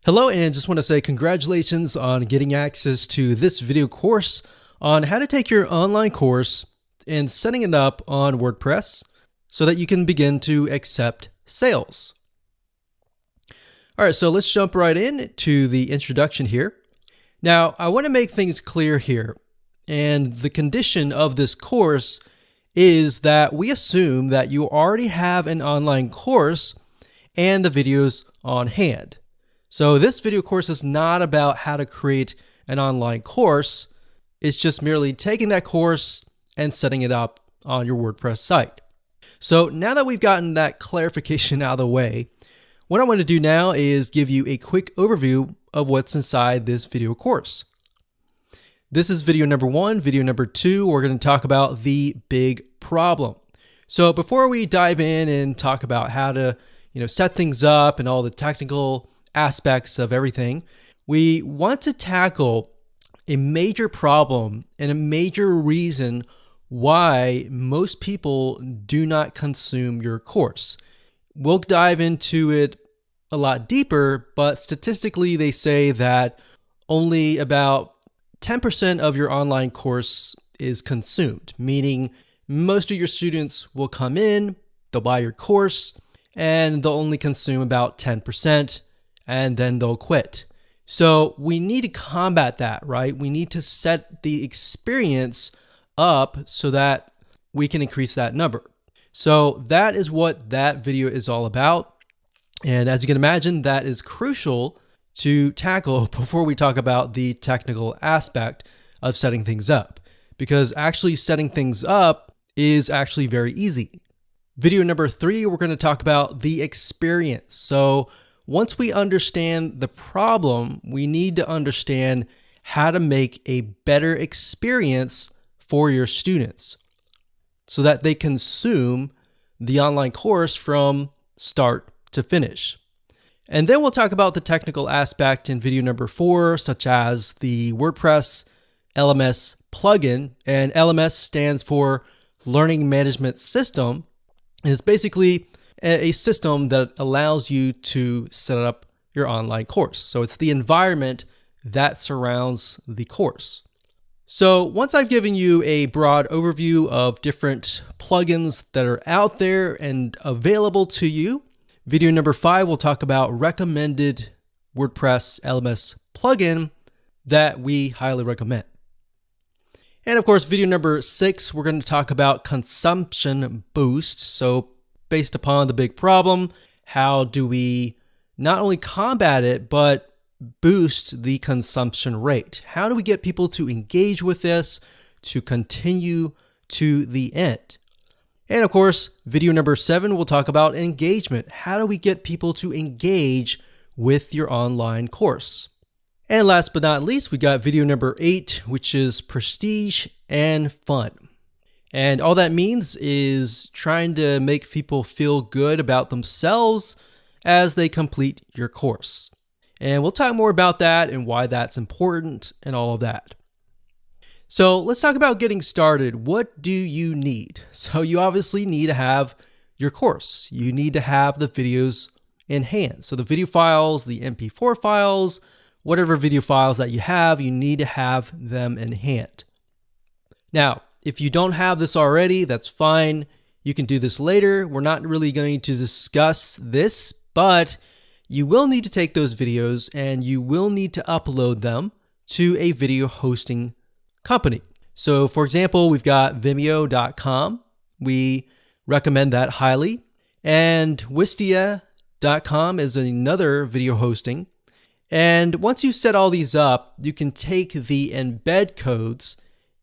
Hello, and just want to say congratulations on getting access to this video course on how to take your online course and setting it up on WordPress so that you can begin to accept sales. All right, so let's jump right in to the introduction here. Now, I want to make things clear here, and the condition of this course is that we assume that you already have an online course and the videos on hand. So this video course is not about how to create an online course. It's just merely taking that course and setting it up on your WordPress site. So now that we've gotten that clarification out of the way, what I want to do now is give you a quick overview of what's inside this video course. This is video number 1. Video number 2, we're going to talk about the big problem. So before we dive in and talk about how to set things up and all the technical aspects of everything, we want to tackle a major problem and a major reason why most people do not consume your course. We'll dive into it a lot deeper, but statistically they say that only about 10% of your online course is consumed, meaning most of your students will come in, they'll buy your course, and they'll only consume about 10%. And then they'll quit. So we need to combat that, right? We need to set the experience up so that we can increase that number. So that is what that video is all about. And as you can imagine, that is crucial to tackle before we talk about the technical aspect of setting things up, because actually setting things up is actually very easy. Video number 3, we're going to talk about the experience. So once we understand the problem, we need to understand how to make a better experience for your students so that they consume the online course from start to finish. And then we'll talk about the technical aspect in video number 4, such as the WordPress LMS plugin. And LMS stands for Learning Management System. And it's basically a system that allows you to set up your online course. So it's the environment that surrounds the course. So once I've given you a broad overview of different plugins that are out there and available to you, video number 5 will talk about recommended WordPress LMS plugin that we highly recommend. And of course, video number 6, we're going to talk about consumption boost. So based upon the big problem, how do we not only combat it, but boost the consumption rate? How do we get people to engage with this, to continue to the end? And of course, video number 7, we'll talk about engagement. How do we get people to engage with your online course? And last but not least, we got video number 8, which is prestige and fun. And all that means is trying to make people feel good about themselves as they complete your course. And we'll talk more about that and why that's important and all of that. So let's talk about getting started. What do you need? So you obviously need to have your course. You need to have the videos in hand. So the video files, the MP4 files, whatever video files that you have, you need to have them in hand. Now, if you don't have this already, that's fine. You can do this later. We're not really going to discuss this, but you will need to take those videos and you will need to upload them to a video hosting company. So for example, we've got Vimeo.com. We recommend that highly. And Wistia.com is another video hosting. And once you set all these up, you can take the embed codes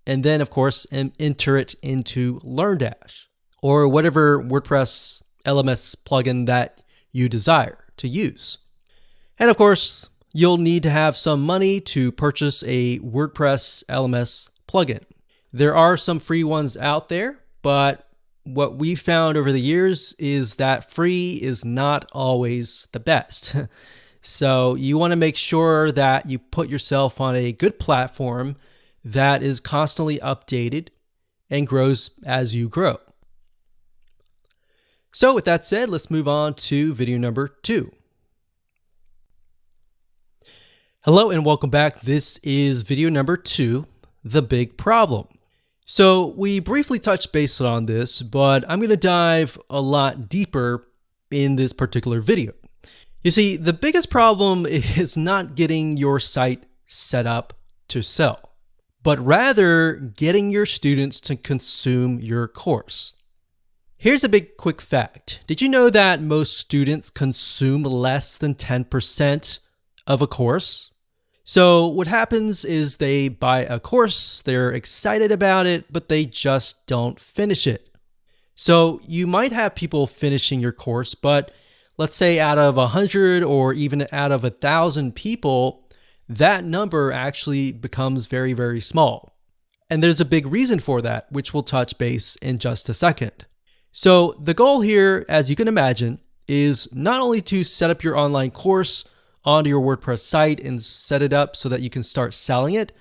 and then, of course, enter it into LearnDash or whatever WordPress LMS plugin that you desire to use. And of course, you'll need to have some money to purchase a WordPress LMS plugin. There are some free ones out there, but what we found over the years is that free is not always the best. So you want to make sure that you put yourself on a good platform that is constantly updated and grows as you grow. So with that said, let's move on to video number 2. Hello and welcome back. This is video number 2, the big problem. So we briefly touched base on this, but I'm going to dive a lot deeper in this particular video. You see, the biggest problem is not getting your site set up to sell, but rather getting your students to consume your course. Here's a big quick fact. Did you know that most students consume less than 10% of a course? So what happens is they buy a course, they're excited about it, but they just don't finish it. So you might have people finishing your course, but let's say out of 100 or even out of 1,000 people, that number actually becomes very, very small. And there's a big reason for that, which we'll touch base in just a second. So the goal here, as you can imagine, is not only to set up your online course onto your WordPress site and set it up so that you can start selling it,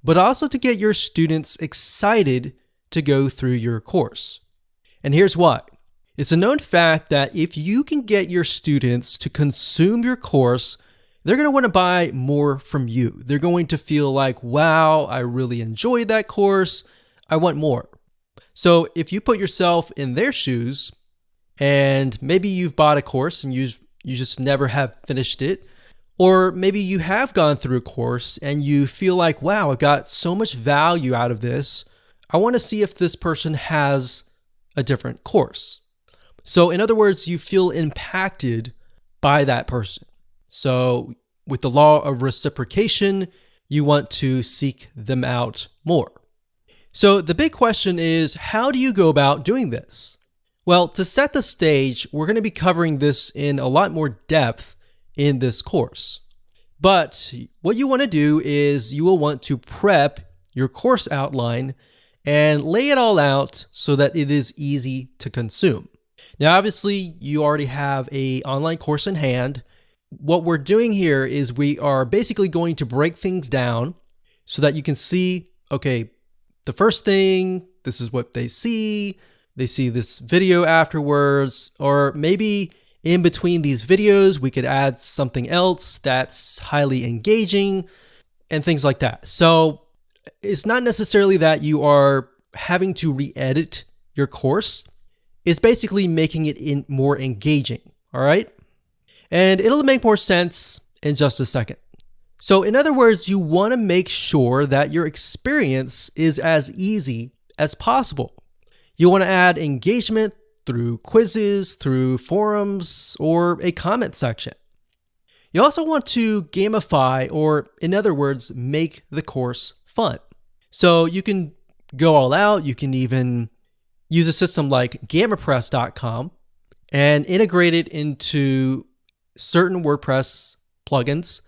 but also to get your students excited to go through your course. And here's why. It's a known fact that if you can get your students to consume your course, they're going to want to buy more from you. They're going to feel like, wow, I really enjoyed that course. I want more. So if you put yourself in their shoes and maybe you've bought a course and you just never have finished it, or maybe you have gone through a course and you feel like, wow, I got so much value out of this. I want to see if this person has a different course. So in other words, you feel impacted by that person. So with the law of reciprocation, you want to seek them out more. So the big question is, how do you go about doing this? Well, to set the stage, we're going to be covering this in a lot more depth in this course. But what you want to do is you will want to prep your course outline and lay it all out so that it is easy to consume. Now, obviously, you already have an online course in hand. What we're doing here is we are basically going to break things down so that you can see, okay, the first thing, this is what they see. They see this video afterwards, or maybe in between these videos, we could add something else that's highly engaging and things like that. So it's not necessarily that you are having to re-edit your course. It's basically making it more engaging, all right? And it'll make more sense in just a second. So in other words, you want to make sure that your experience is as easy as possible. You want to add engagement through quizzes, through forums, or a comment section. You also want to gamify, or in other words, make the course fun. So you can go all out. You can even use a system like GammaPress.com and integrate it into certain WordPress plugins.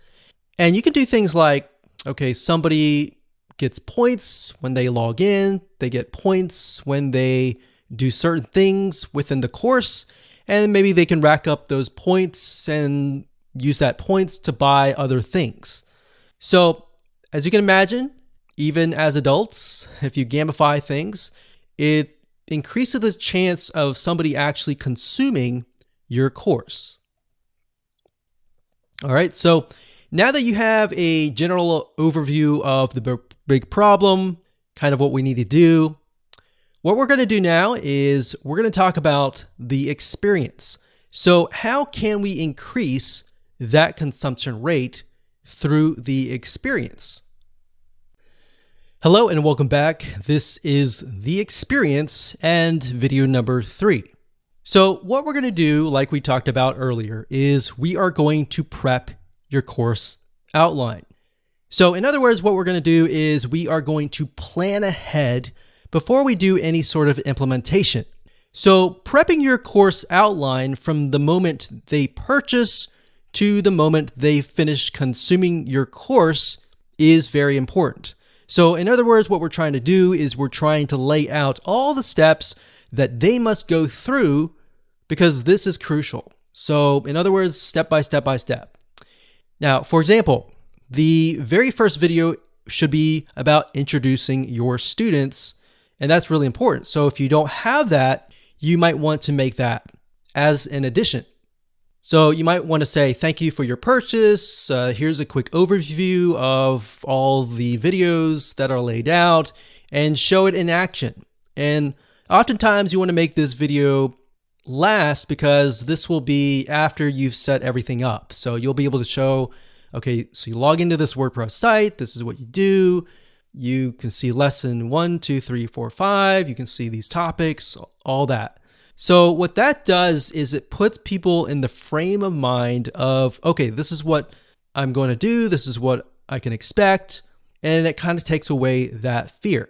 And you can do things like, okay, somebody gets points when they log in, they get points when they do certain things within the course, and maybe they can rack up those points and use that points to buy other things. So as you can imagine, even as adults, if you gamify things, it increases the chance of somebody actually consuming your course. All right, so now that you have a general overview of the big problem, kind of what we need to do, what we're going to do now is we're going to talk about the experience. So how can we increase that consumption rate through the experience? Hello and welcome back. This is the experience and video number 3. So what we're going to do, like we talked about earlier, is we are going to prep your course outline. So in other words, what we're going to do is we are going to plan ahead before we do any sort of implementation. So prepping your course outline from the moment they purchase to the moment they finish consuming your course is very important. So in other words, what we're trying to do is we're trying to lay out all the steps that they must go through because this is crucial. So in other words, step by step by step. Now, for example, the very first video should be about introducing your students, and that's really important. So if you don't have that, you might want to make that as an addition. So you might want to say, thank you for your purchase. Here's a quick overview of all the videos that are laid out, and show it in action. And oftentimes you want to make this video last because this will be after you've set everything up. So you'll be able to show, okay, so you log into this WordPress site. This is what you do. You can see lesson 1, 2, 3, 4, 5. You can see these topics, all that. So what that does is it puts people in the frame of mind of, okay, this is what I'm going to do. This is what I can expect. And it kind of takes away that fear.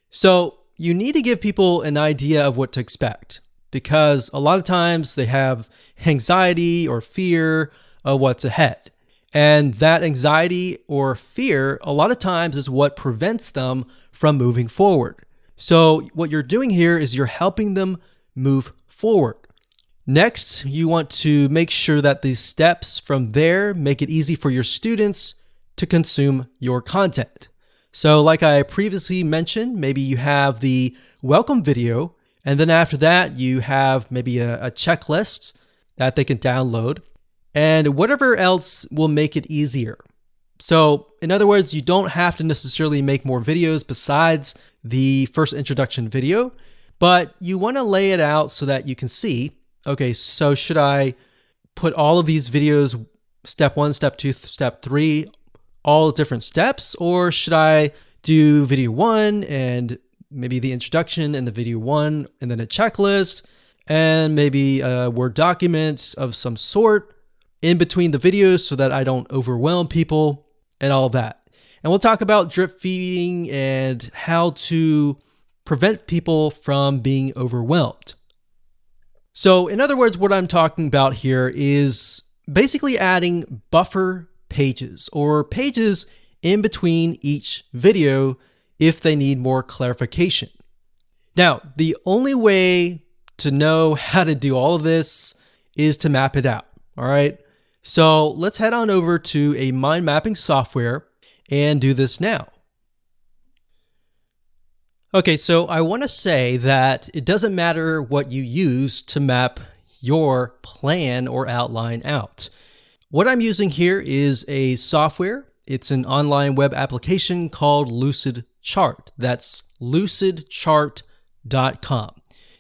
So you need to give people an idea of what to expect, because a lot of times they have anxiety or fear of what's ahead. And that anxiety or fear, a lot of times, is what prevents them from moving forward. So what you're doing here is you're helping them move forward. Next, you want to make sure that these steps from there make it easy for your students to consume your content. So like I previously mentioned, maybe you have the welcome video, and then after that, you have maybe a checklist that they can download, and whatever else will make it easier. So in other words, you don't have to necessarily make more videos besides the first introduction video, but you want to lay it out so that you can see, okay, so should I put all of these videos, step 1, step 2, step 3, all different steps, or should I do video 1 and maybe the introduction and the video 1 and then a checklist and maybe a Word document of some sort in between the videos so that I don't overwhelm people and all of that. And we'll talk about drip feeding and how to prevent people from being overwhelmed. So in other words, what I'm talking about here is basically adding buffer pages or pages in between each video if they need more clarification. Now, the only way to know how to do all of this is to map it out. All right. So let's head on over to a mind mapping software and do this now. Okay, so I want to say that it doesn't matter what you use to map your plan or outline out. What I'm using here is a software. It's an online web application called Lucid Chart. That's lucidchart.com.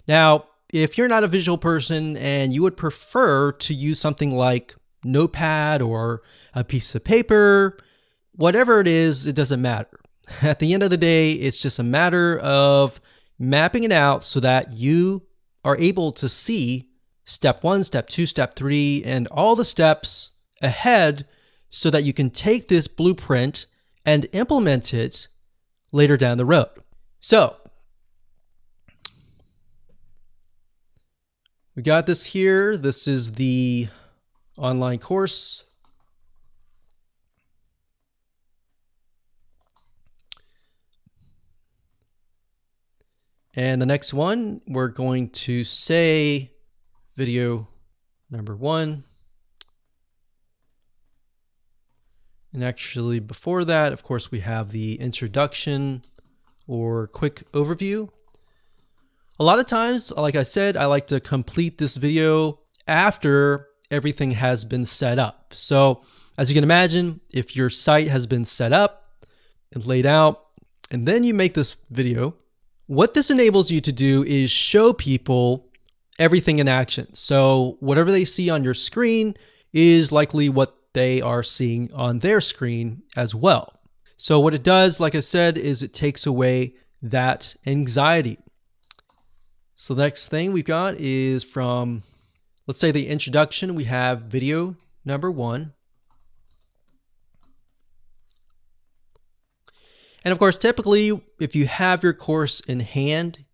Now, if you're not a visual person and you would prefer to use something like Notepad or a piece of paper, whatever it is, it doesn't matter. At the end of the day, it's just a matter of mapping it out so that you are able to see step 1, step 2, step 3, and all the steps ahead so that you can take this blueprint and implement it later down the road. So we got this here. This is the online course. And the next one, we're going to say video number 1. And actually before that, of course, we have the introduction or quick overview. A lot of times, like I said, I like to complete this video after everything has been set up. So as you can imagine, if your site has been set up and laid out, and then you make this video, what this enables you to do is show people everything in action. So whatever they see on your screen is likely what they are seeing on their screen as well. So what it does, like I said, is it takes away that anxiety. So the next thing we've got is from, let's say, the introduction. We have video number 1. And of course, typically, if you have your course in hand,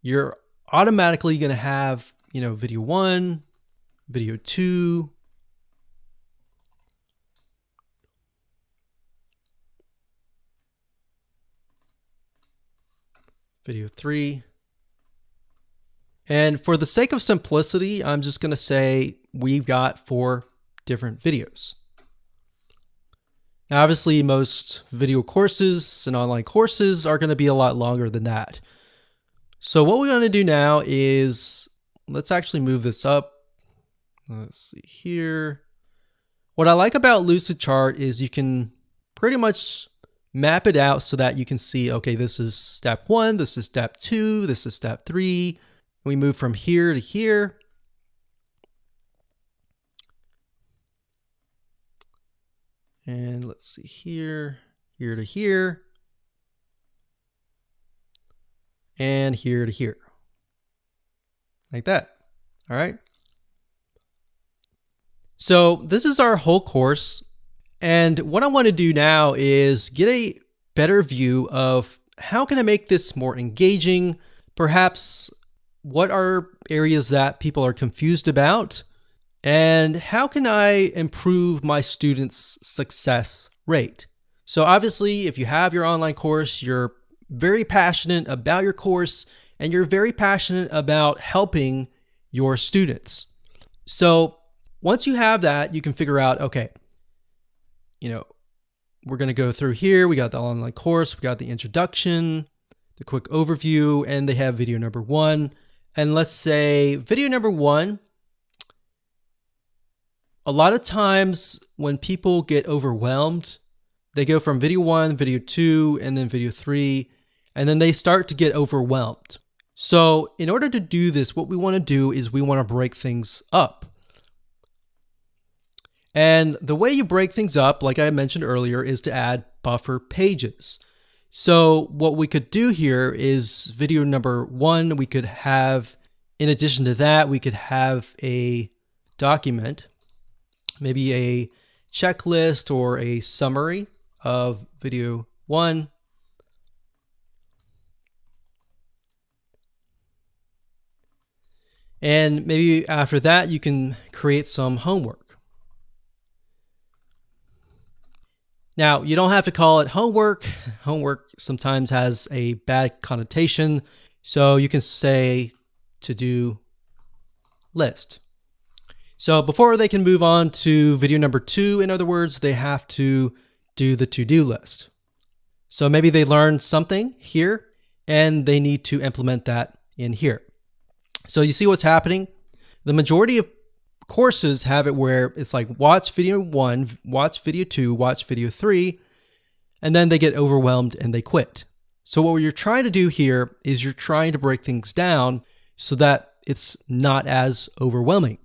you're automatically going to have, video 1, video 2, video 3. And for the sake of simplicity, I'm just going to say we've got 4 different videos. Now, obviously, most video courses and online courses are going to be a lot longer than that. So what we're going to do now is, let's actually move this up Let's see here. What I like about Lucidchart is you can pretty much map it out so that you can see, okay, this is step 1, this is step 2, this is step 3. We move from here to here. And let's see here, here to here, and here to here, like that. All right. So this is our whole course. And what I want to do now is get a better view of how can I make this more engaging? Perhaps what are areas that people are confused about? And how can I improve my students' success rate? So obviously, if you have your online course, you're very passionate about your course and you're very passionate about helping your students. So once you have that, you can figure out, okay, we're going to go through here. We got the online course, we got the introduction, the quick overview, and they have video number 1. And let's say video number 1, a lot of times when people get overwhelmed, they go from video 1, video 2, and then video 3, and then they start to get overwhelmed. So in order to do this, what we want to do is we want to break things up. And the way you break things up, like I mentioned earlier, is to add buffer pages. So what we could do here is video number 1, we could have, in addition to that, we could have a document, maybe a checklist or a summary of video 1. And maybe after that, you can create some homework. Now, you don't have to call it homework. Homework sometimes has a bad connotation. So you can say to-do list. So before they can move on to video number 2, in other words, they have to do the to-do list. So maybe they learned something here and they need to implement that in here. So you see what's happening? The majority of courses have it where it's like watch video 1, watch video 2, watch video 3, and then they get overwhelmed and they quit. So what you're trying to do here is you're trying to break things down so that it's not as overwhelming.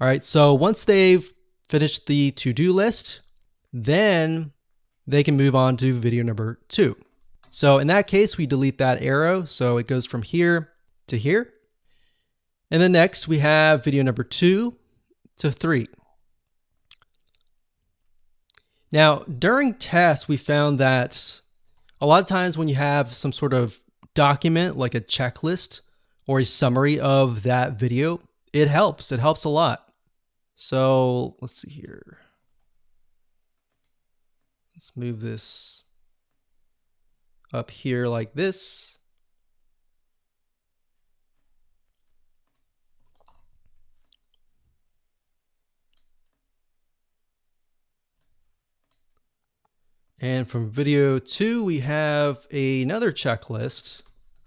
All right, so once they've finished the to-do list, then they can move on to video number 2. So in that case, we delete that arrow. So it goes from here to here. And then next we have video number 2 to 3. Now, during tests, we found that a lot of times when you have some sort of document like a checklist or a summary of that video, it helps. It helps a lot. So let's see here. Let's move this up here like this. And from video 2, we have another checklist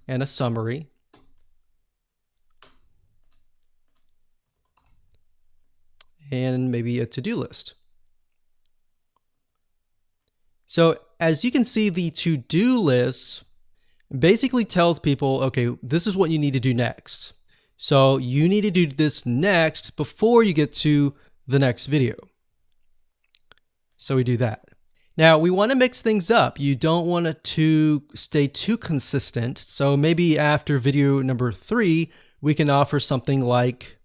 and a summary. And maybe a to-do list. So as you can see, the to-do list basically tells people, okay, this is what you need to do next. So you need to do this next before you get to the next video. So we do that. Now we want to mix things up. You don't want it to stay too consistent. So maybe after video number 3, we can offer something like,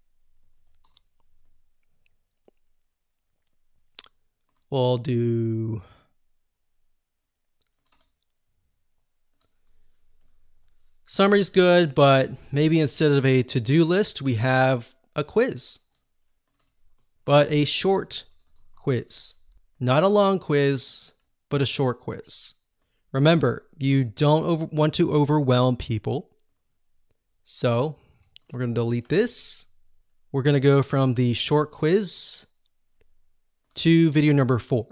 we'll do summary's good, but maybe instead of a to-do list, we have a quiz, but a short quiz. Not a long quiz, but a short quiz. Remember, you don't want to overwhelm people. So we're going to delete this. We're going to go from the short quiz to video number 4.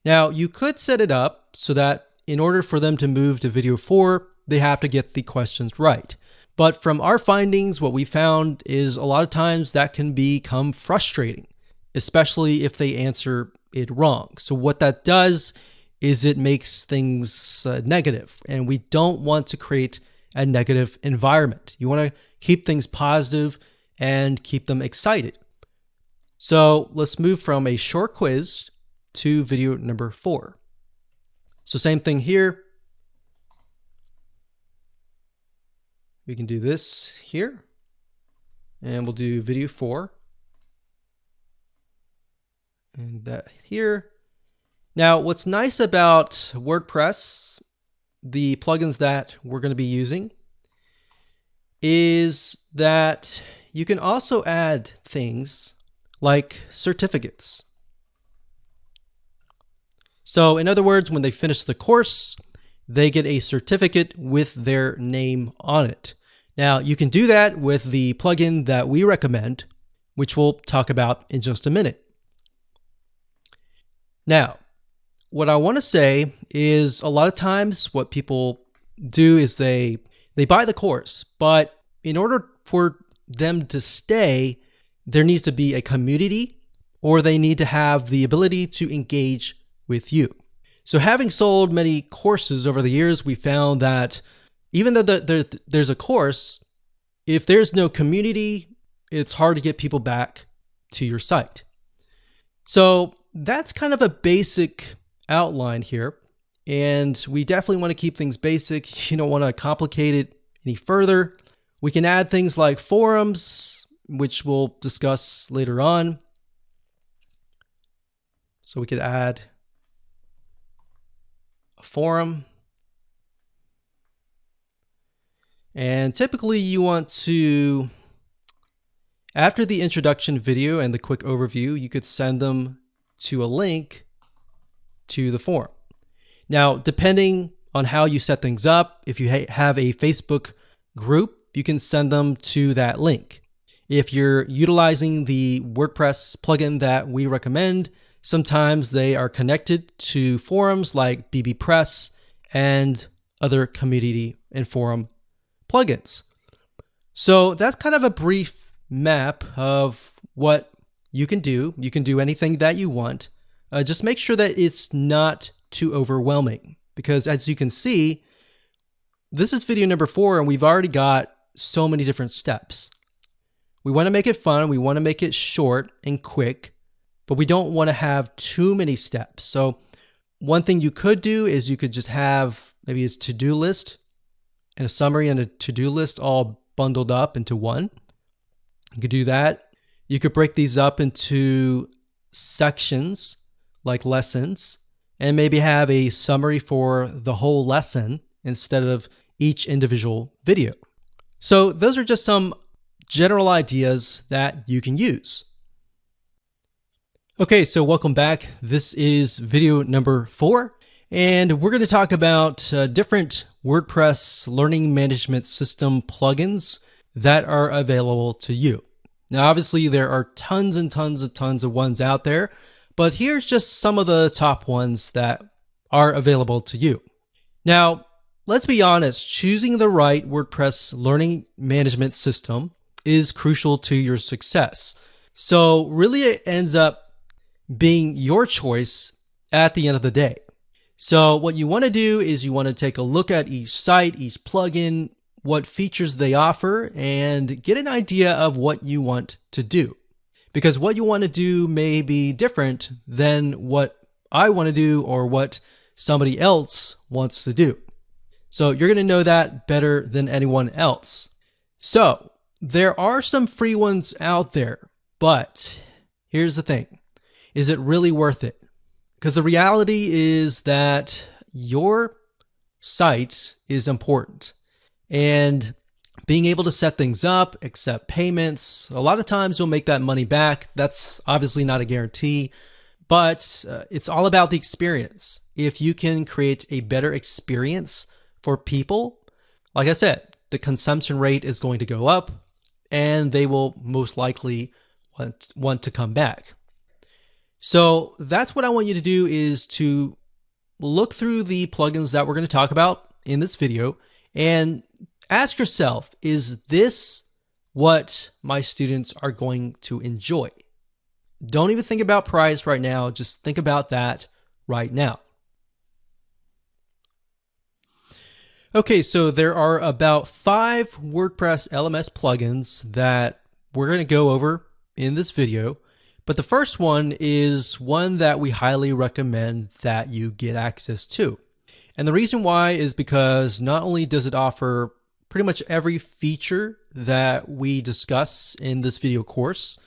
Now, you could set it up so that in order for them to move to video 4, they have to get the questions right. But from our findings, what we found is a lot of times that can become frustrating, especially if they answer it wrong. So what that does is it makes things negative, and we don't want to create a negative environment. You want to keep things positive and keep them excited. So let's move from a short quiz to video number 4. So same thing here. We can do this here, and we'll do video 4. And that here. Now, what's nice about WordPress, the plugins that we're going to be using, is that you can also add things like certificates. So in other words, when they finish the course, they get a certificate with their name on it. Now, you can do that with the plugin that we recommend, which we'll talk about in just a minute. Now, what I want to say is a lot of times what people do is they buy the course, but in order for them to stay, there needs to be a community, or they need to have the ability to engage with you. So having sold many courses over the years, we found that even though there's a course, if there's no community, it's hard to get people back to your site. So that's kind of a basic outline here, and we definitely want to keep things basic. You don't want to complicate it any further. We can add things like forums, which we'll discuss later on. So we could add a forum, and typically you want to, after the introduction video and the quick overview, you could send them to a link to the forum. Now, depending on how you set things up, if you have a Facebook group, you can send them to that link. If you're utilizing the WordPress plugin that we recommend, sometimes they are connected to forums like bbPress and other community and forum plugins. So that's kind of a brief map of what you can do. You can do anything that you want. Just make sure that it's not too overwhelming, because as you can see, this is video number 4 and we've already got so many different steps. We want to make it fun. We want to make it short and quick, but we don't want to have too many steps. So one thing you could do is you could just have maybe a to-do list and a summary and a to-do list all bundled up into one. You could do that. You could break these up into sections like lessons, and maybe have a summary for the whole lesson instead of each individual video. So those are just some general ideas that you can use. Okay, so welcome back. This is video number 4, and we're going to talk about different WordPress learning management system plugins that are available to you. Now, obviously, there are tons and tons of ones out there, but here's just some of the top ones that are available to you. Now, let's be honest, choosing the right WordPress learning management system is crucial to your success. So really it ends up being your choice at the end of the day. So what you want to do is you want to take a look at each site, each plugin, what features they offer, and get an idea of what you want to do. Because what you want to do may be different than what I want to do or what somebody else wants to do. So you're going to know that better than anyone else. So there are some free ones out there, but here's the thing. Is it really worth it? Because the reality is that your site is important. And being able to set things up, accept payments, a lot of times you'll make that money back. That's obviously not a guarantee, but it's all about the experience. If you can create a better experience for people, like I said, the consumption rate is going to go up and they will most likely want to come back. So that's what I want you to do, is to look through the plugins that we're going to talk about in this video and Ask yourself, is this what my students are going to enjoy? Don't even think about price right now. Just think about that right now. Okay, so there are about 5 WordPress LMS plugins that we're going to go over in this video. But the first one is one that we highly recommend that you get access to. And the reason why is because not only does it offer pretty much every feature that we discuss in this video course,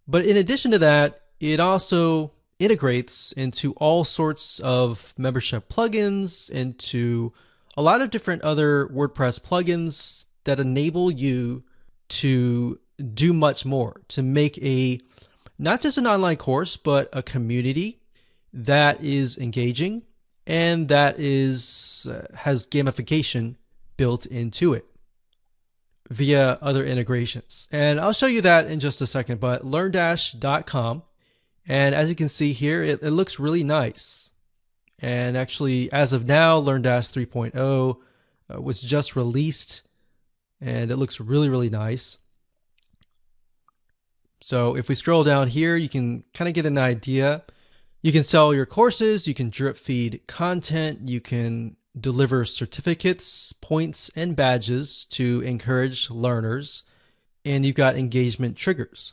but in addition to that, it also integrates into all sorts of membership plugins, into a lot of different other WordPress plugins that enable you to do much more, to make not just an online course, but a community that is engaging and that has gamification built into it via other integrations. And I'll show you that in just a second, but LearnDash.com. And as you can see here, it looks really nice. And actually, as of now, LearnDash 3.0 was just released, and it looks really, really nice. So if we scroll down here, you can kind of get an idea. You can sell your courses, you can drip feed content, you can deliver certificates, points, and badges to encourage learners, and you've got engagement triggers.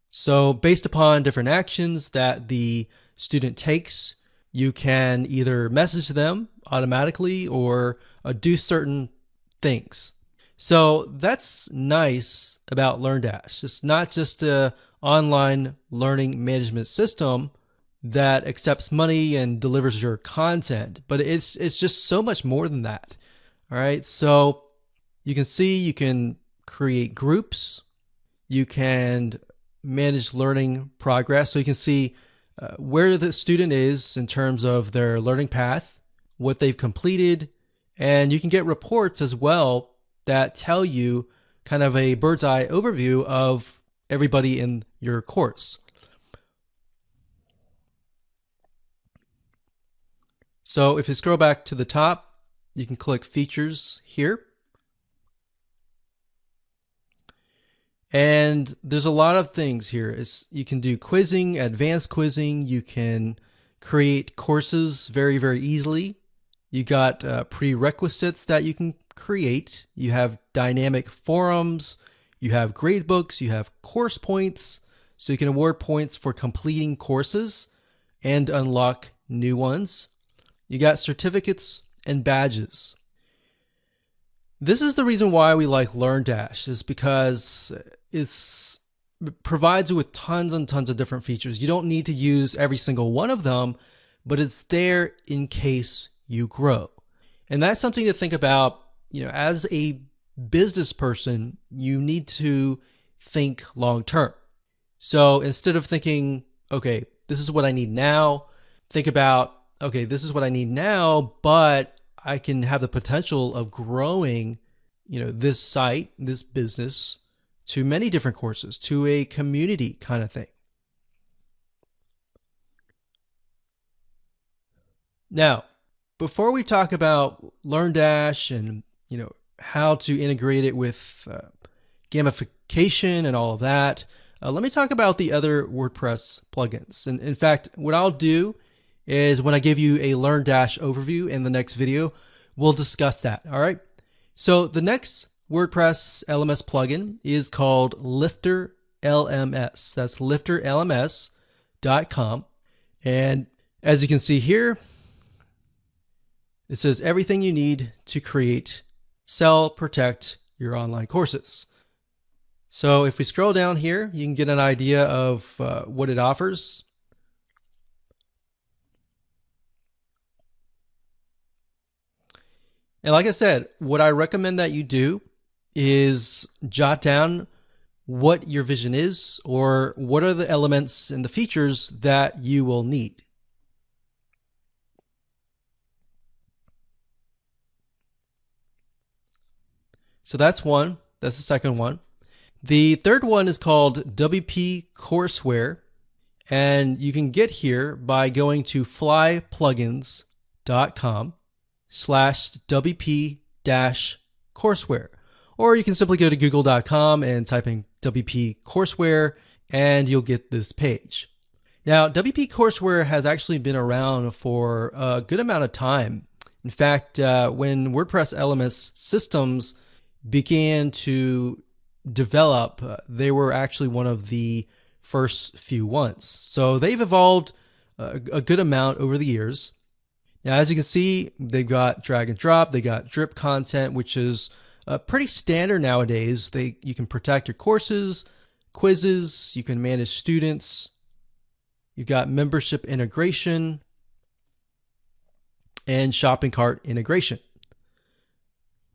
So based upon different actions that the student takes, you can either message them automatically or do certain things. So that's nice about LearnDash. It's not just an online learning management system that accepts money and delivers your content, but it's just so much more than that. All right, so you can see you can create groups, you can manage learning progress, so you can see where the student is in terms of their learning path, what they've completed, and you can get reports as well that tell you kind of a bird's eye overview of everybody in your course. So if you scroll back to the top, you can click Features here. And there's a lot of things here. You can do quizzing, advanced quizzing. You can create courses very, very easily. You got prerequisites that you can create. You have dynamic forums. You have gradebooks. You have course points. So you can award points for completing courses and unlock new ones. You got certificates and badges. This is the reason why we like LearnDash, is because it provides you with tons and tons of different features. You don't need to use every single one of them, but it's there in case you grow. And that's something to think about. As a business person, you need to think long term. So instead of thinking, okay, this is what I need now, think about, okay, this is what I need now, but I can have the potential of growing, this site, this business, to many different courses, to a community kind of thing. Now, before we talk about LearnDash and how to integrate it with gamification and all of that, let me talk about the other WordPress plugins. And in fact, what I'll do is when I give you a LearnDash overview in the next video, we'll discuss that. All right. So the next WordPress LMS plugin is called Lifter LMS. That's lifterlms.com. And as you can see here, it says everything you need to create, sell, protect your online courses. So if we scroll down here, you can get an idea of what it offers. And like I said, what I recommend that you do is jot down what your vision is, or what are the elements and the features that you will need. So that's one. That's the second one. The third one is called WP Courseware, and you can get here by going to flyplugins.com/WP-courseware. or you can simply go to google.com and type in WP Courseware and you'll get this page. Now, WP Courseware has actually been around for a good amount of time. In fact, when WordPress LMS systems began to develop, they were actually one of the first few ones. So they've evolved a good amount over the years. Now, as you can see, they've got drag and drop, they got drip content, which is pretty standard nowadays. You can protect your courses, quizzes, you can manage students, you've got membership integration, and shopping cart integration.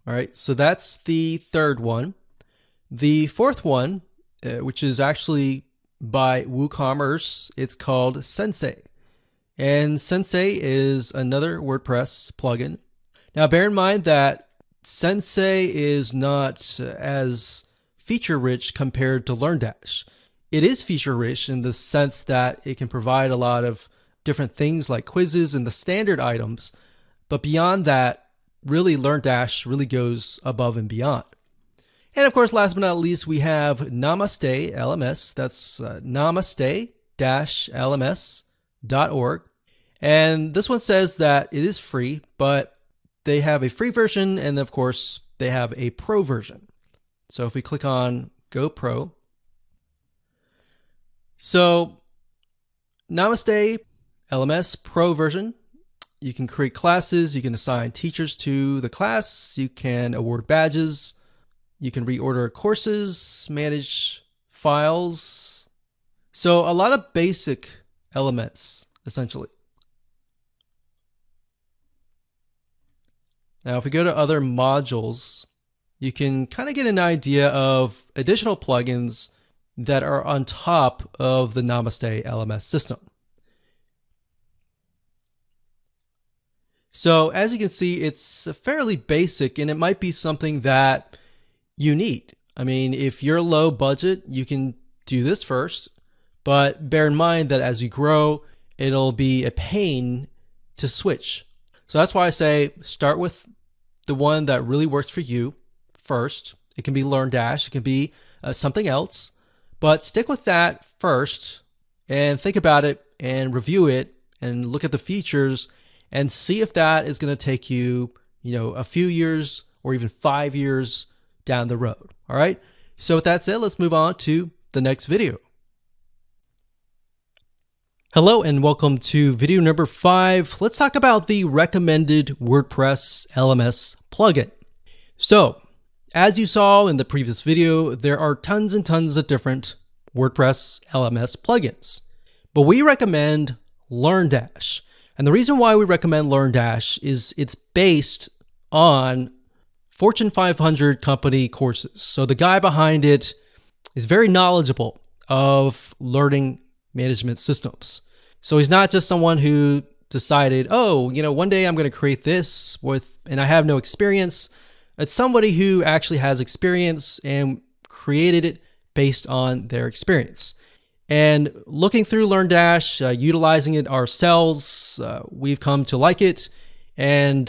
All right, so that's the third one. The fourth one, which is actually by WooCommerce, it's called Sensei. And Sensei is another WordPress plugin. Now, bear in mind that Sensei is not as feature-rich compared to LearnDash. It is feature-rich in the sense that it can provide a lot of different things like quizzes and the standard items. But beyond that, really, LearnDash really goes above and beyond. And of course, last but not least, we have Namaste LMS. That's namaste-lms.org. And this one says that it is free, but they have a free version, and of course, they have a pro version. So if we click on Go Pro, so Namaste LMS Pro version, you can create classes, you can assign teachers to the class, you can award badges, you can reorder courses, manage files. So a lot of basic elements, essentially. Now, if we go to other modules, you can kind of get an idea of additional plugins that are on top of the Namaste LMS system. So as you can see, it's fairly basic, and it might be something that you need. I mean, if you're low budget, you can do this first, but bear in mind that as you grow, it'll be a pain to switch. So that's why I say start with the one that really works for you first. It can be LearnDash, it can be something else, but stick with that first and think about it and review it and look at the features and see if that is going to take you, a few years or even 5 years down the road. All right. So with that said, let's move on to the next video. Hello and welcome to video number 5. Let's talk about the recommended WordPress LMS plugin. So, as you saw in the previous video, there are tons and tons of different WordPress LMS plugins, but we recommend LearnDash. And the reason why we recommend LearnDash is it's based on Fortune 500 company courses. So the guy behind it is very knowledgeable of learning management systems. So he's not just someone who decided, one day I'm going to create this and I have no experience. It's somebody who actually has experience and created it based on their experience. And looking through LearnDash, utilizing it ourselves, we've come to like it. And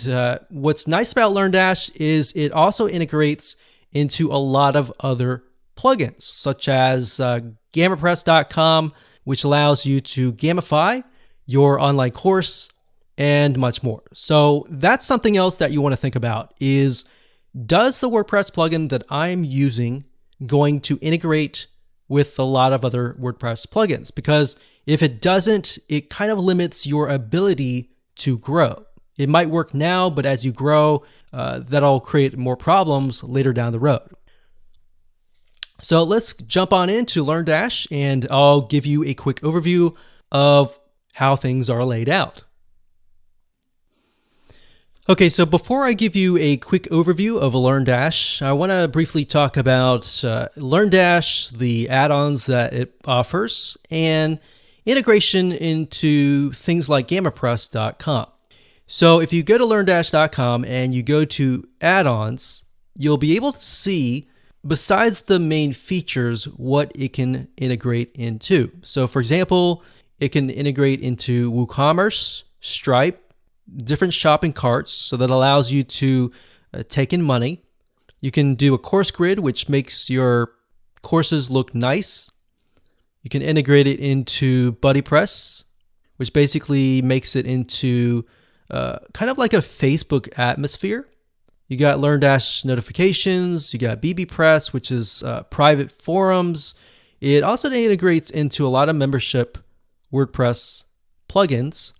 what's nice about LearnDash is it also integrates into a lot of other plugins, such as GammaPress.com, which allows you to gamify your online course and much more. So that's something else that you want to think about is, does the WordPress plugin that I'm using going to integrate with a lot of other WordPress plugins? Because if it doesn't, it kind of limits your ability to grow. It might work now, but as you grow, that'll create more problems later down the road. So let's jump on into LearnDash and I'll give you a quick overview of how things are laid out. Okay, so before I give you a quick overview of LearnDash, I want to briefly talk about LearnDash, the add-ons that it offers, and integration into things like GammaPress.com. So if you go to LearnDash.com and you go to add-ons, you'll be able to see, besides the main features, what it can integrate into. So for example, it can integrate into WooCommerce, Stripe, different shopping carts, so that allows you to take in money. You can do a course grid, which makes your courses look nice. You can integrate it into BuddyPress, which basically makes it into kind of like a Facebook atmosphere. You got LearnDash notifications, you got BBPress, which is private forums. It also integrates into a lot of membership WordPress plugins.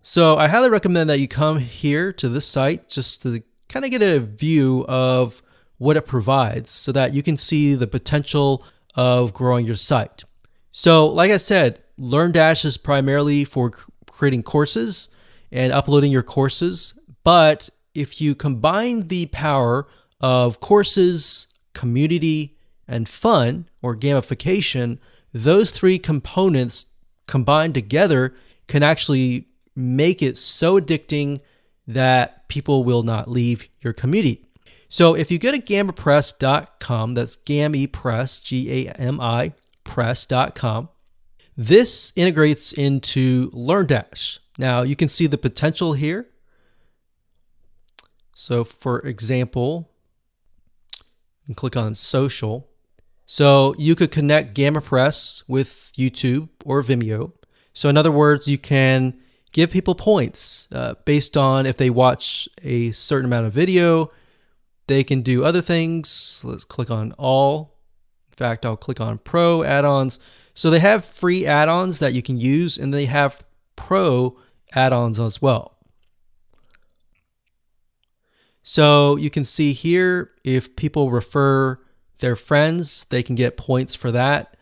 So I highly recommend that you come here to this site just to kind of get a view of what it provides so that you can see the potential of growing your site. So like I said, LearnDash is primarily for creating courses and uploading your courses. But if you combine the power of courses, community, and fun or gamification, those three components combined together can actually make it so addicting that people will not leave your community. So if you go to gamipress.com, that's GamiPress, G-A-M-I, press.com, this integrates into LearnDash. Now you can see the potential here. So for example, you can click on social. So you could connect GamiPress with YouTube or Vimeo. So in other words, you can give people points based on if they watch a certain amount of video. They can do other things. Let's click on all. In fact, I'll click on Pro add-ons. So they have free add-ons that you can use, and they have Pro add-ons as well. So you can see here, if people refer their friends, they can get points for that.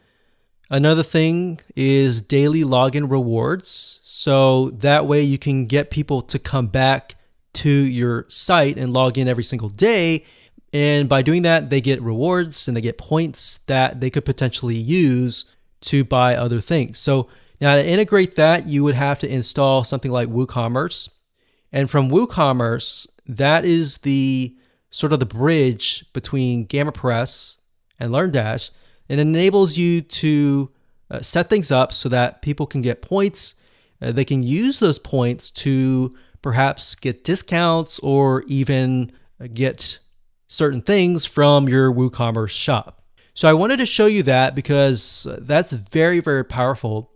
Another thing is daily login rewards. So that way you can get people to come back to your site and log in every single day. And by doing that, they get rewards and they get points that they could potentially use to buy other things. So now to integrate that, you would have to install something like WooCommerce. And from WooCommerce, that is the sort of the bridge between GamiPress and LearnDash. It enables you to set things up so that people can get points. They can use those points to perhaps get discounts or even get certain things from your WooCommerce shop. So I wanted to show you that because that's very, very powerful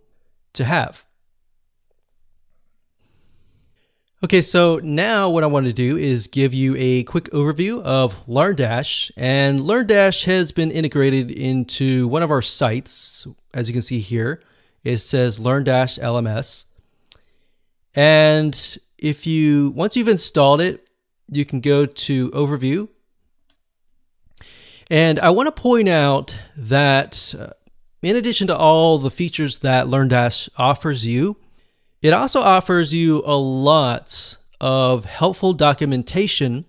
to have. Okay, so now what I want to do is give you a quick overview of LearnDash. And LearnDash has been integrated into one of our sites. As you can see here, it says LearnDash LMS. And once you've installed it, you can go to Overview. And I want to point out that in addition to all the features that LearnDash offers you, it also offers you a lot of helpful documentation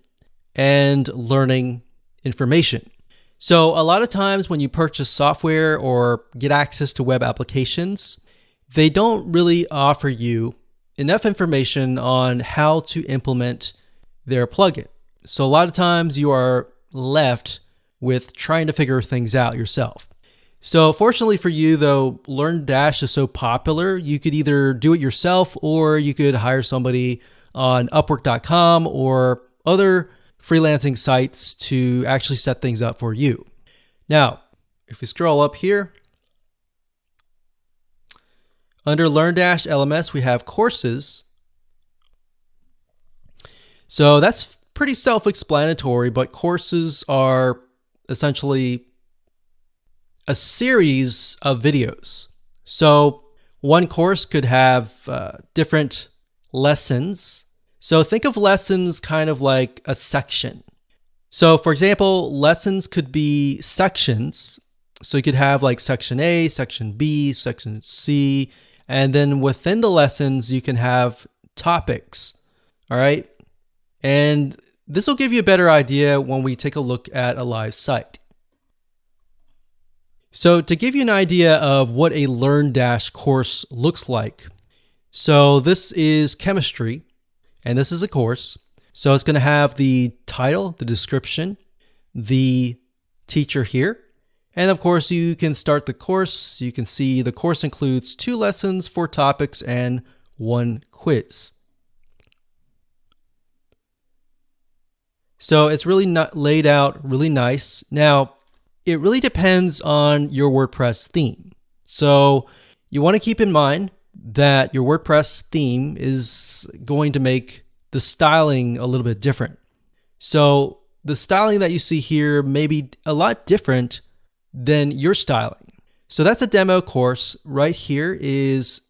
and learning information. So a lot of times when you purchase software or get access to web applications, they don't really offer you enough information on how to implement their plugin. So a lot of times you are left with trying to figure things out yourself. So fortunately for you though, LearnDash is so popular, you could either do it yourself or you could hire somebody on Upwork.com or other freelancing sites to actually set things up for you. Now, if we scroll up here, under LearnDash LMS, we have courses. So that's pretty self-explanatory, but courses are essentially a series of videos. So one course could have different lessons. So think of lessons kind of like a section. So for example, lessons could be sections. So you could have like section A, section B, section C, and then within the lessons, you can have topics. All right. And this will give you a better idea when we take a look at a live site. So to give you an idea of what a LearnDash course looks like, so this is chemistry, and this is a course. So it's going to have the title, the description, the teacher here, and of course you can start the course. You can see the course includes 2 lessons, 4 topics, and 1 quiz. So it's really not laid out really nice. Now, it really depends on your WordPress theme. So you want to keep in mind that your WordPress theme is going to make the styling a little bit different. So the styling that you see here may be a lot different than your styling. So that's a demo course. Right here is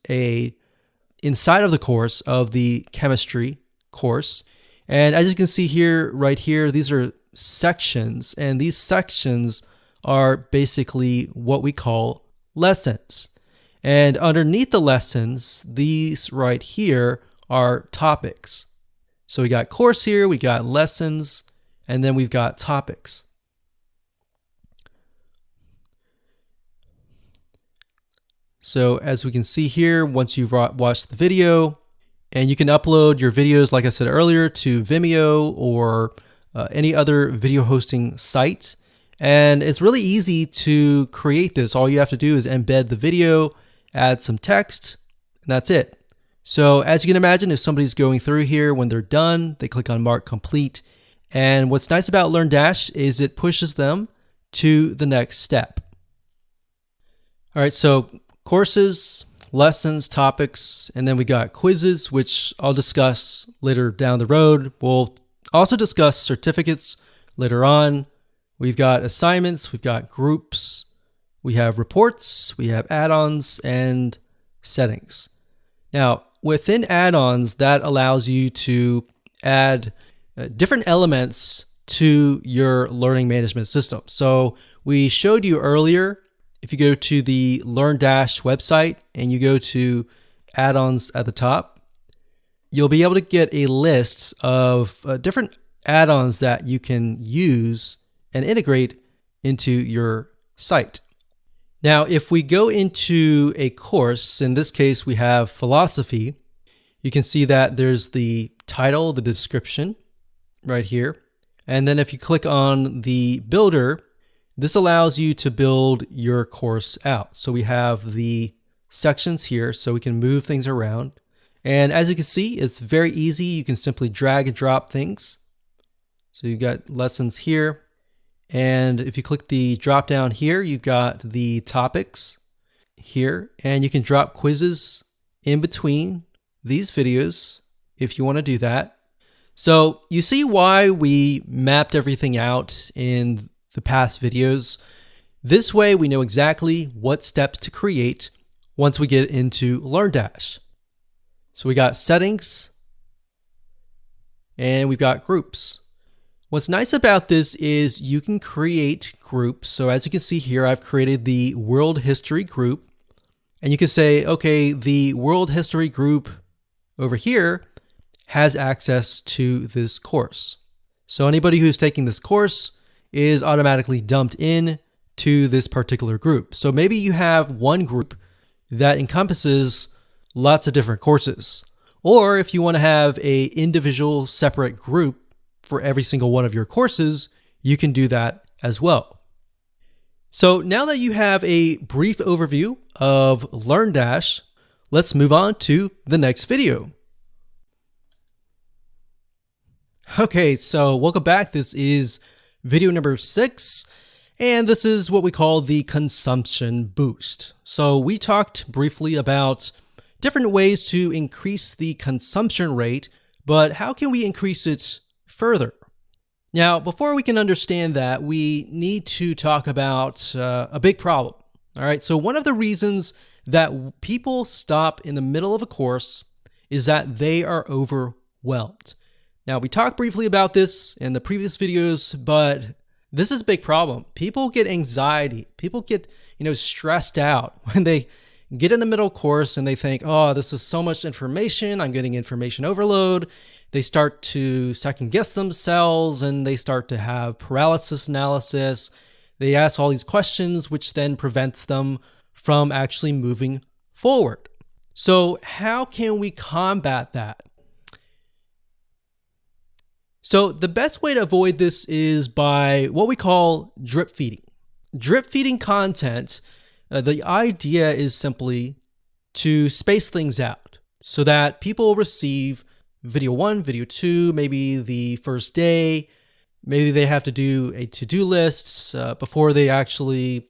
inside of the course of the chemistry course. And as you can see here, right here, these are sections, and these sections are basically what we call lessons. And underneath the lessons, these right here are topics. So we got course here, we got lessons, and then we've got topics. So as we can see here, once you've watched the video, and you can upload your videos, like I said earlier, to Vimeo or any other video hosting site. And it's really easy to create this. All you have to do is embed the video, add some text, and that's it. So as you can imagine, if somebody's going through here, when they're done, they click on Mark Complete. And what's nice about LearnDash is it pushes them to the next step. All right, so courses, lessons, topics, and then we got quizzes, which I'll discuss later down the road. We'll also discuss certificates later on. We've got assignments, we've got groups, we have reports, we have add-ons, and settings. Now, within add-ons, that allows you to add different elements to your learning management system. So we showed you earlier, if you go to the LearnDash website and you go to add-ons at the top, you'll be able to get a list of different add-ons that you can use and integrate into your site. Now, if we go into a course, in this case, we have philosophy, you can see that there's the title, the description right here. And then if you click on the builder, this allows you to build your course out. So we have the sections here so we can move things around. And as you can see, it's very easy. You can simply drag and drop things. So you've got lessons here. And if you click the drop down here, you've got the topics here. And you can drop quizzes in between these videos if you want to do that. So you see why we mapped everything out in the past videos. This way we know exactly what steps to create once we get into LearnDash. So we got settings and we've got groups. What's nice about this is you can create groups. So as you can see here, I've created the world history group, and you can say, okay, the world history group over here has access to this course. So anybody who's taking this course is automatically dumped in to this particular group. So maybe you have one group that encompasses lots of different courses. Or if you want to have an individual separate group for every single one of your courses, you can do that as well. So now that you have a brief overview of LearnDash, let's move on to the next video. Okay, so welcome back. This is video number 6, and this is what we call the consumption boost. So we talked briefly about different ways to increase the consumption rate, but how can we increase it further? Now, before we can understand that, we need to talk about a big problem. All right, so one of the reasons that people stop in the middle of a course is that they are overwhelmed. Now, we talked briefly about this in the previous videos, but this is a big problem. People get anxiety. People get, stressed out when they get in the middle course and they think, oh, this is so much information. I'm getting information overload. They start to second guess themselves and they start to have paralysis analysis. They ask all these questions, which then prevents them from actually moving forward. So how can we combat that? So the best way to avoid this is by what we call drip feeding. Drip feeding content, the idea is simply to space things out so that people receive video 1, video 2, maybe the first day, Maybe they have to do a to-do list before they actually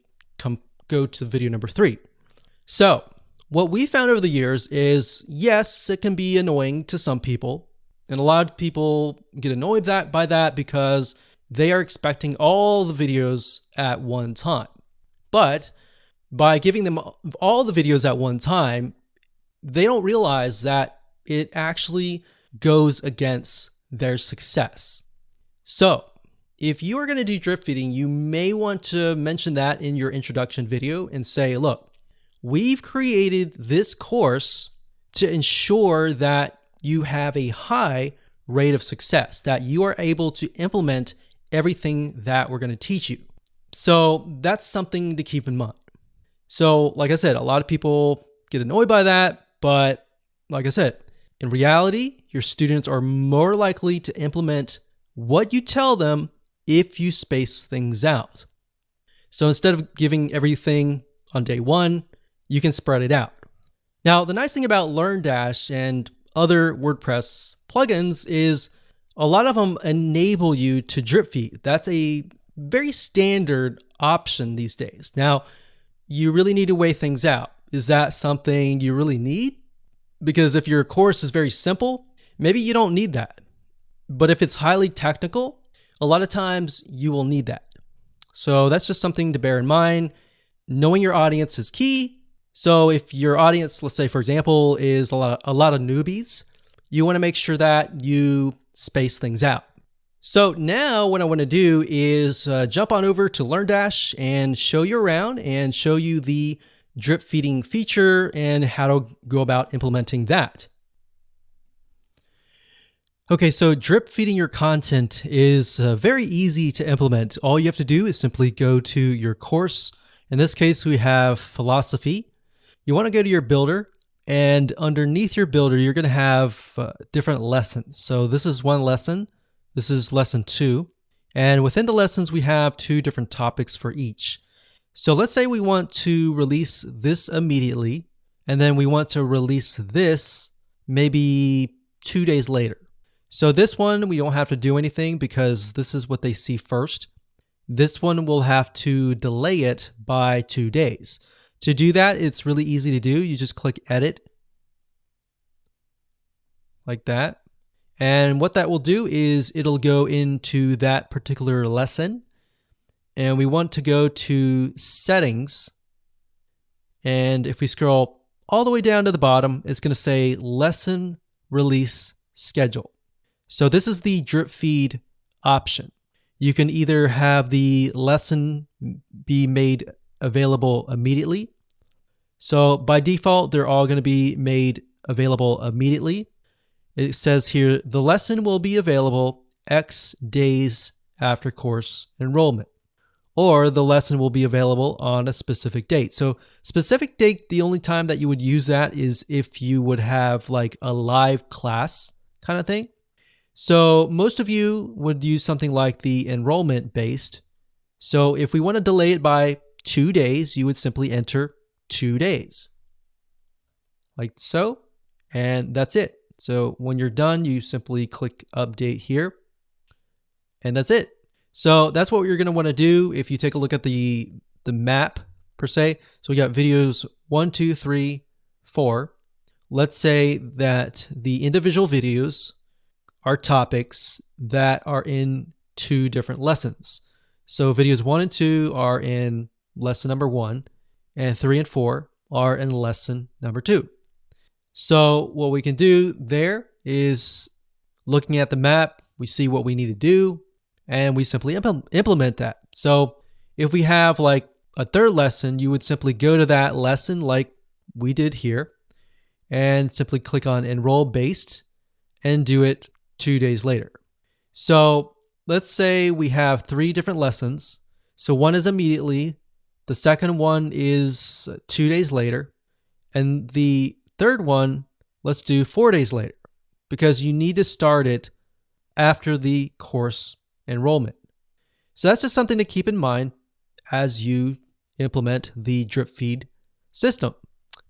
go to video number 3. So what we found over the years is, yes, it can be annoying to some people. And a lot of people get annoyed by that because they are expecting all the videos at one time. But by giving them all the videos at one time, they don't realize that it actually goes against their success. So if you are going to do drip feeding, you may want to mention that in your introduction video and say, look, we've created this course to ensure that you have a high rate of success, that you are able to implement everything that we're going to teach you. So that's something to keep in mind. So like I said, a lot of people get annoyed by that, but like I said, in reality, your students are more likely to implement what you tell them if you space things out. So instead of giving everything on day 1, you can spread it out. Now, the nice thing about LearnDash and other WordPress plugins is a lot of them enable you to drip feed. That's a very standard option these days. Now, you really need to weigh things out. Is that something you really need? Because if your course is very simple, maybe you don't need that. But if it's highly technical, a lot of times you will need that. So that's just something to bear in mind. Knowing your audience is key. So if your audience, let's say for example, is a lot of newbies, you want to make sure that you space things out. So now what I want to do is jump on over to LearnDash and show you around and show you the drip feeding feature and how to go about implementing that. Okay, so drip feeding your content is very easy to implement. All you have to do is simply go to your course. In this case, we have philosophy. You want to go to your builder, and underneath your builder, you're going to have different lessons. So this is one lesson. This is lesson 2. And within the lessons, we have 2 different topics for each. So let's say we want to release this immediately, and then we want to release this maybe 2 days later. So this one, we don't have to do anything because this is what they see first. This one will have to delay it by 2 days. To do that, it's really easy to do. You just click edit like that. And what that will do is it'll go into that particular lesson. And we want to go to settings. And if we scroll all the way down to the bottom, it's going to say lesson release schedule. So this is the drip feed option. You can either have the lesson be made available immediately. So by default, they're all going to be made available immediately. It says here, the lesson will be available X days after course enrollment, or the lesson will be available on a specific date. So specific date, the only time that you would use that is if you would have like a live class kind of thing. So most of you would use something like the enrollment based. So if we want to delay it by 2 days, you would simply enter 2 days like so, and that's it. So when you're done, you simply click update here, and that's it. So that's what you're going to want to do if you take a look at the map per se. So we got videos 1, 2, 3, 4. Let's say that the individual videos are topics that are in 2 different lessons. So videos 1 and 2 are in lesson number 1, and 3 and 4 are in lesson number 2. So what we can do there is looking at the map, we see what we need to do, and we simply implement that. So if we have like a 3rd lesson, you would simply go to that lesson like we did here and simply click on enroll based and do it 2 days later. So let's say we have 3 different lessons. So one is immediately, the second one is 2 days later, and the 3rd one, let's do 4 days later, because you need to start it after the course enrollment. So that's just something to keep in mind as you implement the drip feed system.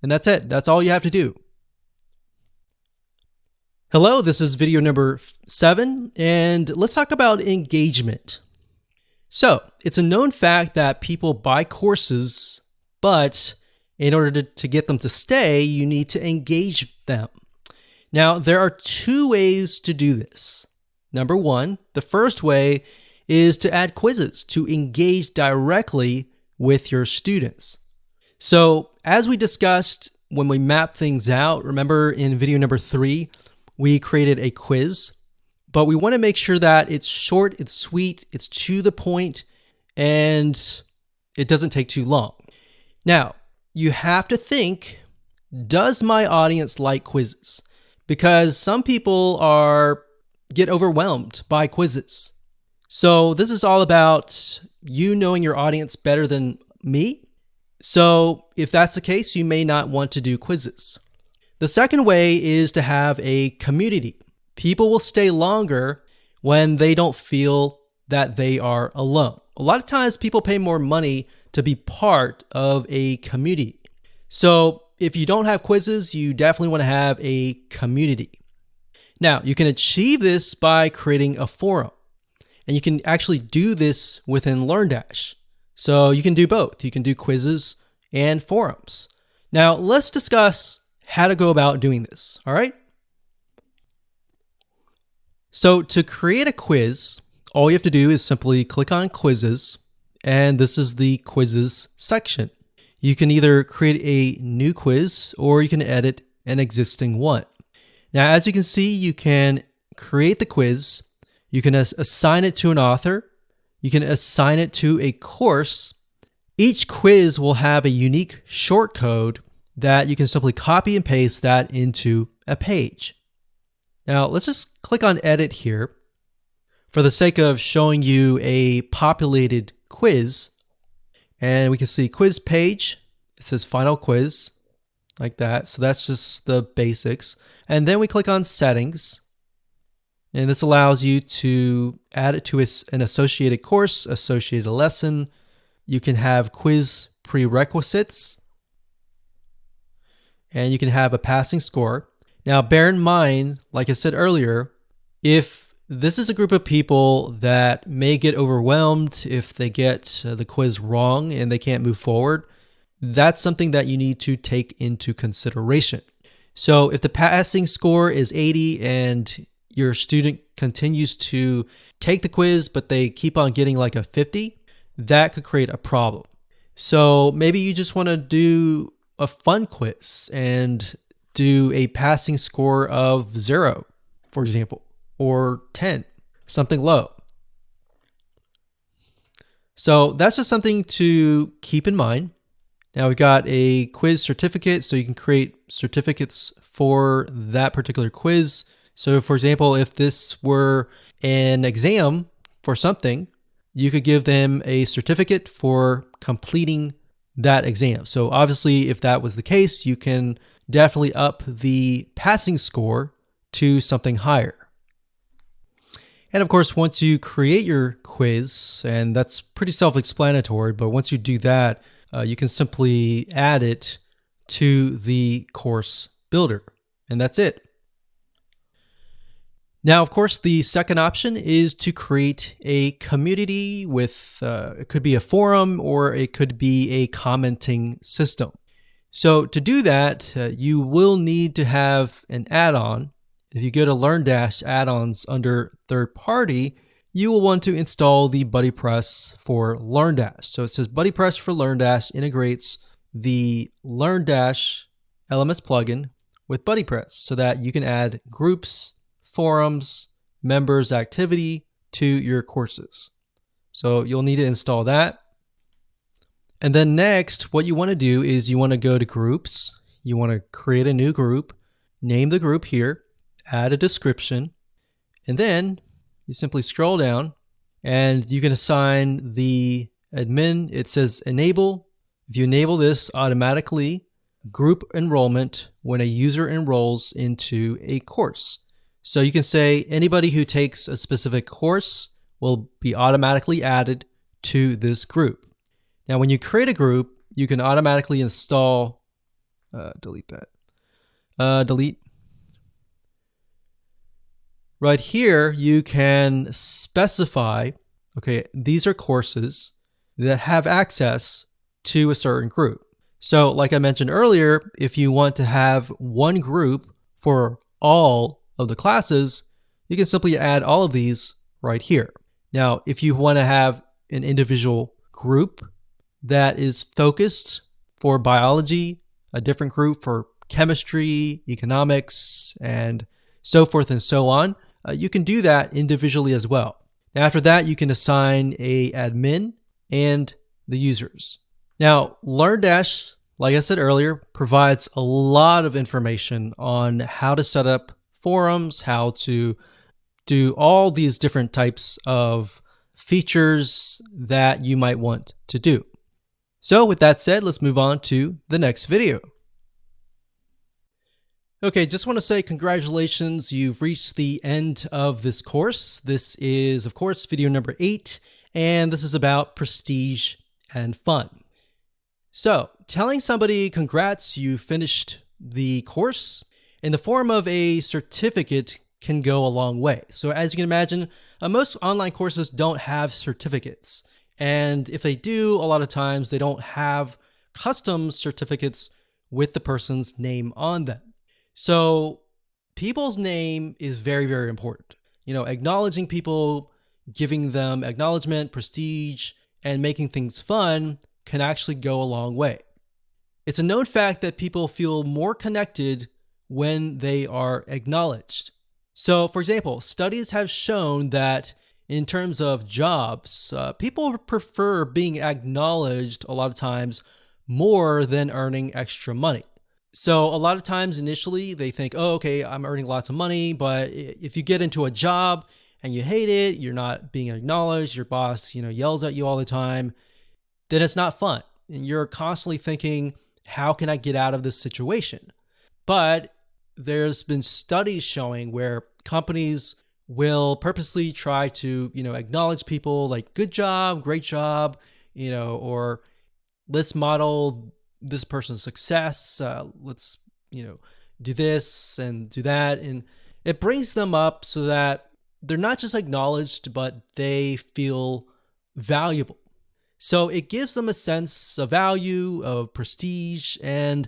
And that's it. That's all you have to do. Hello, this is video number 7, and let's talk about engagement. So, it's a known fact that people buy courses, but in order to get them to stay, you need to engage them. Now, there are 2 ways to do this. Number 1, the first way is to add quizzes to engage directly with your students. So, as we discussed when we mapped things out, remember in video number 3, we created a quiz, but we want to make sure that it's short, it's sweet, it's to the point, and it doesn't take too long. Now, you have to think, does my audience like quizzes? Because some people get overwhelmed by quizzes. So this is all about you knowing your audience better than me. So if that's the case, you may not want to do quizzes. The second way is to have a community. People will stay longer when they don't feel that they are alone. A lot of times people pay more money to be part of a community. So if you don't have quizzes, you definitely want to have a community. Now, you can achieve this by creating a forum. And you can actually do this within LearnDash. So you can do both. You can do quizzes and forums. Now, let's discuss how to go about doing this, all right? So to create a quiz, all you have to do is simply click on quizzes, and this is the quizzes section. You can either create a new quiz or you can edit an existing one. Now, as you can see, you can create the quiz, you can assign it to an author, you can assign it to a course. Each quiz will have a unique shortcode that you can simply copy and paste that into a page. Now, let's just click on edit here for the sake of showing you a populated quiz. And we can see quiz page. It says final quiz like that. So that's just the basics. And then we click on settings. And this allows you to add it to an associated course, associated lesson. You can have quiz prerequisites. And you can have a passing score. Now, bear in mind, like I said earlier, if this is a group of people that may get overwhelmed if they get the quiz wrong and they can't move forward, that's something that you need to take into consideration. So if the passing score is 80 and your student continues to take the quiz, but they keep on getting like a 50, that could create a problem. So maybe you just want to do a fun quiz and do a passing score of 0, for example, or 10, something low. So that's just something to keep in mind. Now we got a quiz certificate, so you can create certificates for that particular quiz. So for example, if this were an exam for something, you could give them a certificate for completing that exam. So obviously, if that was the case, you can definitely up the passing score to something higher. And of course, once you create your quiz, and that's pretty self-explanatory, but once you do that, you can simply add it to the course builder, and that's it. Now, of course, the second option is to create a community with, it could be a forum or it could be a commenting system. So to do that, you will need to have an add-on. If you go to LearnDash add-ons under third party, you will want to install the BuddyPress for LearnDash. So it says BuddyPress for LearnDash integrates the LearnDash LMS plugin with BuddyPress so that you can add groups, forums, members, activity to your courses. So you'll need to install that. And then next, what you want to do is you want to go to groups. You want to create a new group, name the group here, add a description, and then you simply scroll down and you can assign the admin. It says enable. If you enable this, automatically group enrollment when a user enrolls into a course. So you can say anybody who takes a specific course will be automatically added to this group. Now, when you create a group, you can automatically install, delete that, delete. right here, you can specify, okay, these are courses that have access to a certain group. So like I mentioned earlier, if you want to have one group for all of the classes, you can simply add all of these right here. Now, if you want to have an individual group that is focused for biology, a different group for chemistry, economics, and so forth and so on, you can do that individually as well. Now, after that, you can assign a admin and the users. Now, LearnDash, like I said earlier, provides a lot of information on how to set up forums, how to do all these different types of features that you might want to do. So with that said, let's move on to the next video. Okay, just want to say congratulations. You've reached the end of this course. This is, of course, video number 8, and this is about prestige and fun. So telling somebody congrats, you finished the course in the form of a certificate can go a long way. So as you can imagine, most online courses don't have certificates. And if they do, a lot of times they don't have custom certificates with the person's name on them. So people's name is very, very important. You know, acknowledging people, giving them acknowledgement, prestige, and making things fun can actually go a long way. It's a known fact that people feel more connected when they are acknowledged. So, for example, studies have shown that in terms of jobs, people prefer being acknowledged a lot of times more than earning extra money. So a lot of times initially they think, oh, okay, I'm earning lots of money, but if you get into a job and you hate it, you're not being acknowledged, your boss, yells at you all the time, then it's not fun. And you're constantly thinking, how can I get out of this situation? But there's been studies showing where companies will purposely try to, acknowledge people like good job, great job, or let's model this person's success. Let's, do this and do that. And it brings them up so that they're not just acknowledged, but they feel valuable. So it gives them a sense of value, of prestige, and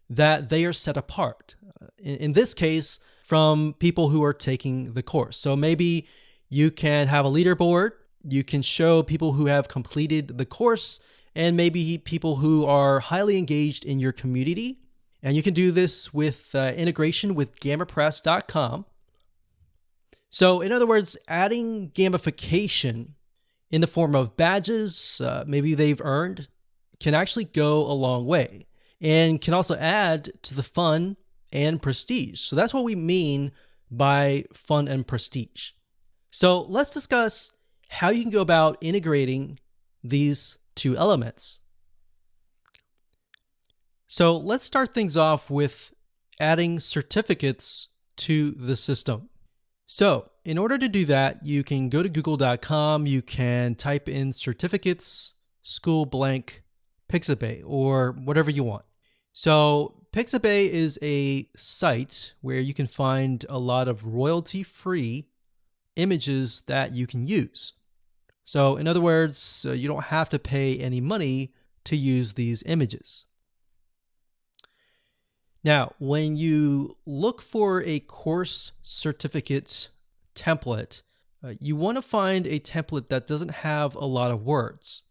that they are set apart. In this case, from people who are taking the course. So maybe you can have a leaderboard. You can show people who have completed the course and maybe people who are highly engaged in your community. And you can do this with integration with GammaPress.com. So in other words, adding gamification in the form of badges, maybe they've earned, can actually go a long way and can also add to the fun and prestige. So that's what we mean by fun and prestige. So let's discuss how you can go about integrating these two elements. So let's start things off with adding certificates to the system. So in order to do that, you can go to google.com, you can type in certificates, school blank, Pixabay, or whatever you want. So Pixabay is a site where you can find a lot of royalty-free images that you can use. So in other words, you don't have to pay any money to use these images. Now, when you look for a course certificate template, you want to find a template that doesn't have a lot of words,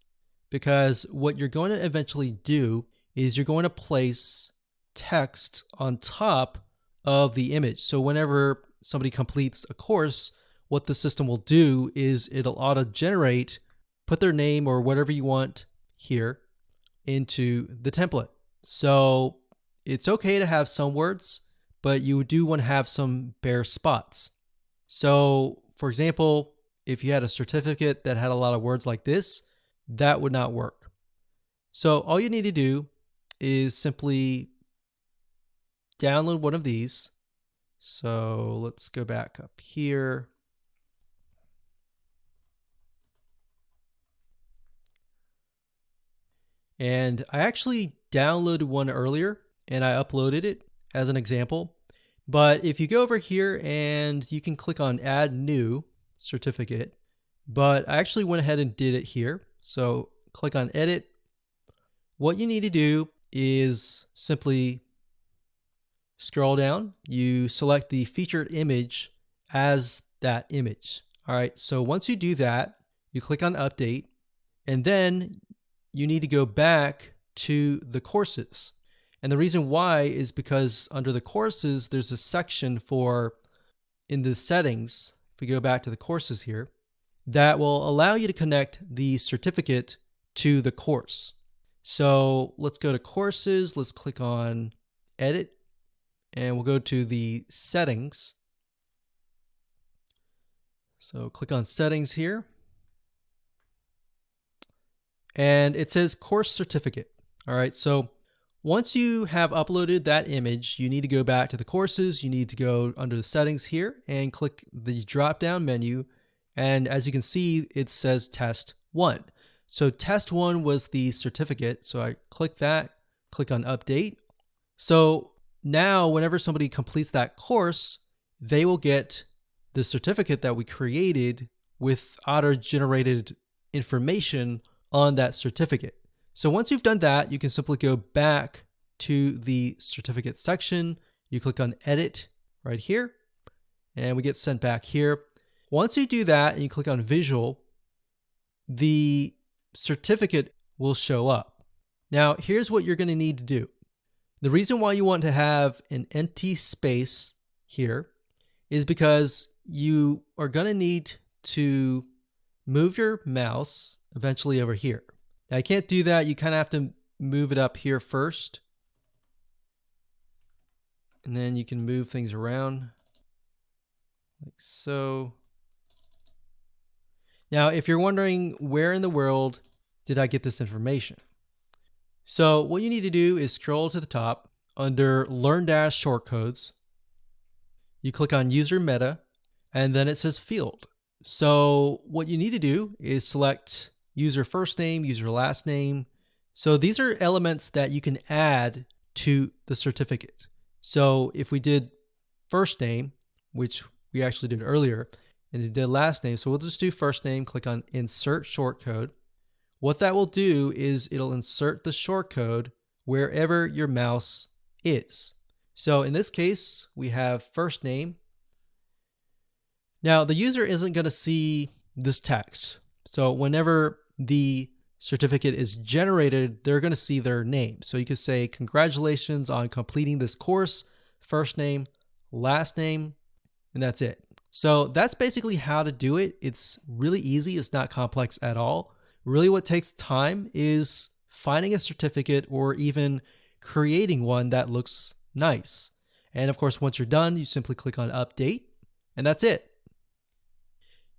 because what you're going to eventually do is you're going to place text on top of the image. So whenever somebody completes a course, what the system will do is it'll auto-generate, put their name or whatever you want here into the template. So it's okay to have some words, but you do want to have some bare spots. So for example, if you had a certificate that had a lot of words like this, that would not work. So all you need to do is simply download one of these. So let's go back up here. And I actually downloaded one earlier and I uploaded it as an example. But if you go over here and you can click on add new certificate, but I actually went ahead and did it here. So click on edit. What you need to do is simply scroll down. You select the featured image as that image. All right. So once you do that, you click on update, and then you need to go back to the courses. And the reason why is because under the courses, there's a section for in the settings. If we go back to the courses here, that will allow you to connect the certificate to the course. So let's go to courses. Let's click on edit, and we'll go to the settings. So click on settings here, and it says course certificate. All right. So once you have uploaded that image, you need to go back to the courses. You need to go under the settings here and click the drop down menu. And as you can see, it says test 1. So test 1 was the certificate. So I click that, click on update. So now whenever somebody completes that course, they will get the certificate that we created with auto-generated information on that certificate. So once you've done that, you can simply go back to the certificate section. You click on edit right here, and we get sent back here. Once you do that and you click on visual, the certificate will show up. Now, here's what you're going to need to do. The reason why you want to have an empty space here is because you are going to need to move your mouse eventually over here. Now, you can't do that. You kind of have to move it up here first. And then you can move things around like so. Now, if you're wondering where in the world did I get this information? So what you need to do is scroll to the top under Learn Dash Shortcodes. You click on User Meta, and then it says Field. So what you need to do is select user first name, user last name. So these are elements that you can add to the certificate. So if we did first name, which we actually did earlier, and it did last name, so we'll just do first name, click on Insert Shortcode. What that will do is it'll insert the shortcode wherever your mouse is. So in this case, we have first name. Now the user isn't going to see this text. So whenever the certificate is generated, they're going to see their name. So you could say, congratulations on completing this course, first name, last name, and that's it. So that's basically how to do it. It's really easy. It's not complex at all. Really what takes time is finding a certificate or even creating one that looks nice. And of course, once you're done, you simply click on update, and that's it.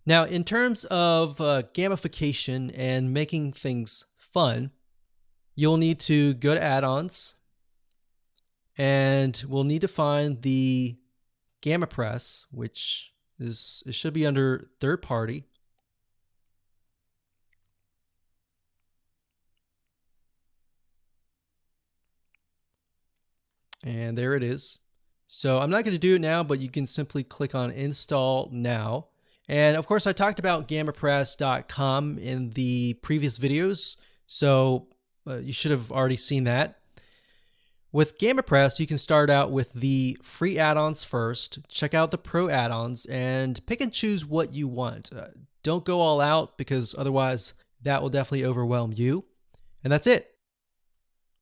Now, in terms of gamification and making things fun, you'll need to go to add-ons, and we'll need to find the GammaPress, which is, it should be under third party. And there it is. So I'm not going to do it now, but you can simply click on install now. And of course, I talked about GammaPress.com in the previous videos, so you should have already seen that. With GammaPress, you can start out with the free add-ons first, check out the pro add-ons, and pick and choose what you want. Don't go all out, because otherwise that will definitely overwhelm you. And that's it.